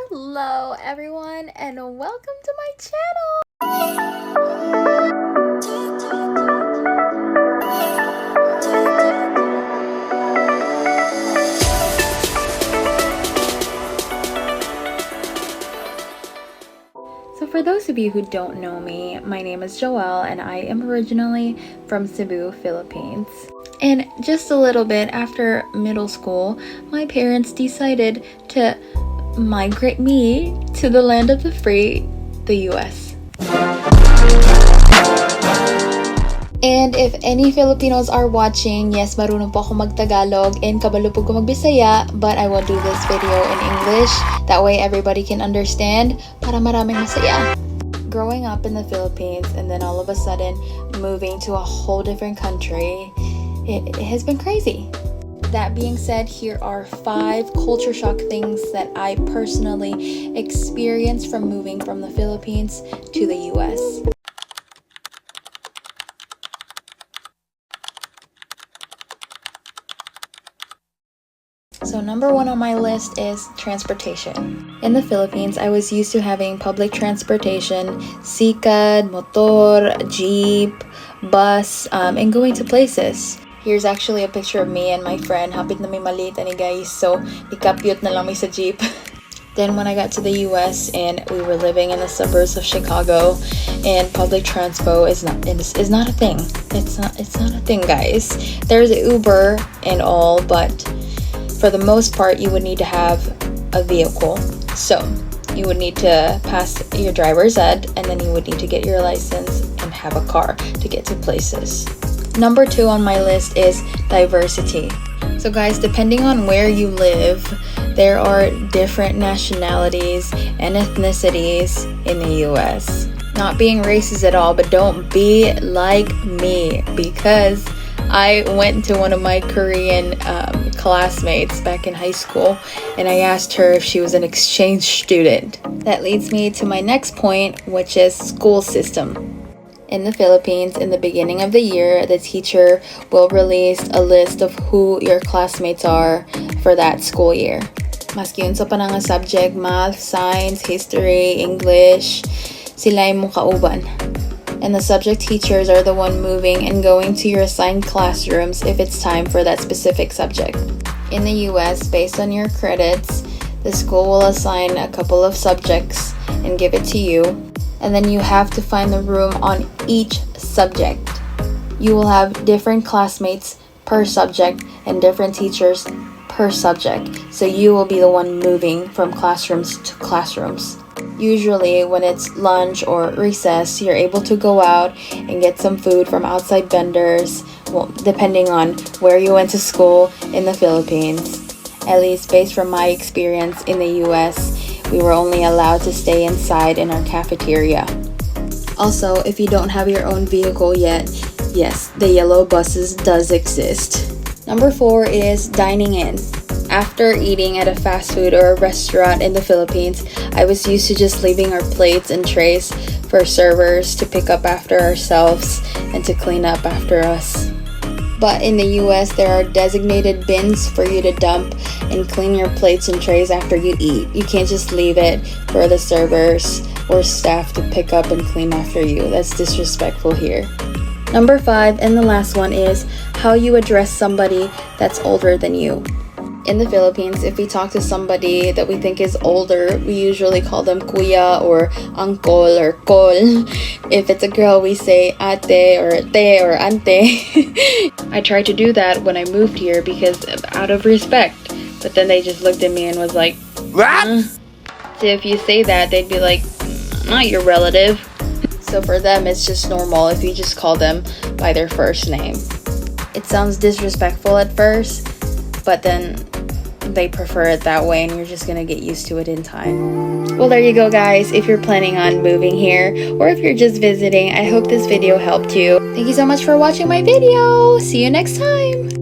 Hello everyone and welcome to my channel. So for those of you who don't know me, my name is Joelle and I am originally from Cebu, Philippines. And just a little bit after middle school, my parents decided to migrate me to the land of the free, the US. And if any Filipinos are watching, yes, marunong po ako mag-Tagalog and kabalo po ko mag-Bisaya, but I will do this video in English. That way everybody can understand para maraming masaya. Growing up in the Philippines and then all of a sudden moving to a whole different country, it has been crazy. That being said, here are 5 culture shock things that I personally experienced from moving from the Philippines to the US. So number 1 on my list is transportation. In the Philippines, I was used to having public transportation, sikad, motor, jeep, bus, and going to places. Here's actually a picture of me and my friend. Hapit na may malita ni guys, so ikapyot na lang may sa jeep. Then when I got to the US and we were living in the suburbs of Chicago, and public transpo is not a thing. It's not a thing, guys. There's Uber and all, but for the most part, you would need to have a vehicle. So you would need to pass your driver's ed, and then you would need to get your license and have a car to get to places. Number 2 on my list is diversity. So guys, depending on where you live, there are different nationalities and ethnicities in the US. Not being racist at all, but don't be like me, because I went to one of my Korean classmates back in high school and I asked her if she was an exchange student. That leads me to my next point, which is school system. In the Philippines, in the beginning of the year, the teacher will release a list of who your classmates are for that school year. Maski yun sa panang subject, math, science, history, English, sila yung kauban. And the subject teachers are the one moving and going to your assigned classrooms if it's time for that specific subject. In the US, based on your credits, the school will assign a couple of subjects and give it to you, and then you have to find the room on each subject. You will have different classmates per subject and different teachers per subject, so you will be the one moving from classrooms to classrooms. Usually when it's lunch or recess, you're able to go out and get some food from outside vendors, well, depending on where you went to school in the Philippines. At least based from my experience in the US, we were only allowed to stay inside in our cafeteria. Also, if you don't have your own vehicle yet, yes, the yellow buses does exist. Number 4 is dining in. After eating at a fast food or a restaurant in the Philippines, I was used to just leaving our plates and trays for servers to pick up after ourselves and to clean up after us. But in the US, there are designated bins for you to dump and clean your plates and trays after you eat. You can't just leave it for the servers or staff to pick up and clean after you. That's disrespectful here. Number 5, and the last one, is how you address somebody that's older than you. In the Philippines, if we talk to somebody that we think is older, we usually call them kuya or uncle or kol. If it's a girl, we say ate or te or ante. I tried to do that when I moved here because out of respect, but then they just looked at me and was like, what? So if you say that, they'd be like, not your relative. So for them, it's just normal if you just call them by their first name. It sounds disrespectful at first, but then they prefer it that way and you're just gonna get used to it in time. Well, there you go, guys. If you're planning on moving here or if you're just visiting, I hope this video helped you. Thank you so much for watching my video. See you next time.